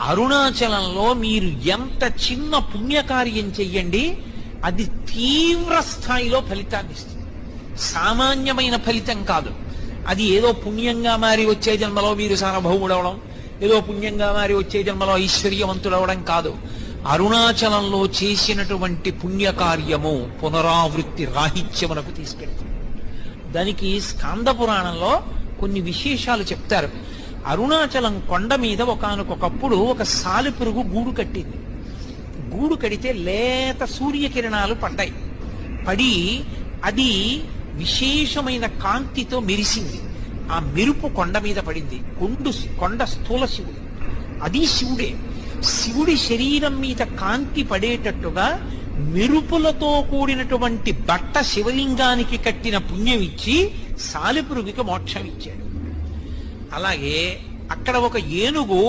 అరుణాచలంలో మీరు ఎంత చిన్న పుణ్యకార్యం చెయ్యండి, అది తీవ్ర స్థాయిలో ఫలితాన్ని ఇస్తుంది. సామాన్యమైన ఫలితం కాదు. అది ఏదో పుణ్యంగా మారి వచ్చే జన్మలో మీరు సార్వభౌముడవడం, ఏదో పుణ్యంగా మారి వచ్చే జన్మలో ఐశ్వర్యవంతుడవడం కాదు. అరుణాచలంలో చేసినటువంటి పుణ్యకార్యము పునరావృత్తి రాహిత్యమునకు తీసుకెళ్తుంది. దానికి స్కాంద పురాణంలో కొన్ని విశేషాలు చెప్తారు. అరుణాచలం కొండ మీద ఒకానొకప్పుడు ఒక సాలెపురుగు గూడు కట్టింది. గూడు కడితే లేత సూర్యకిరణాలు పడ్డాయి. పడి అది విశేషమైన కాంతితో మెరిసింది. ఆ మెరుపు కొండ మీద పడింది. కొండ స్థూల శివుడు, అది శివుడే. శివుడి శరీరం మీద కాంతి పడేటట్టుగా మెరుపులతో కూడినటువంటి బట్ట శివలింగానికి కట్టిన పుణ్యం ఇచ్చి సాలెపురుగుకి మోక్షం ఇచ్చాడు. అలాగే అక్కడ ఒక ఏనుగు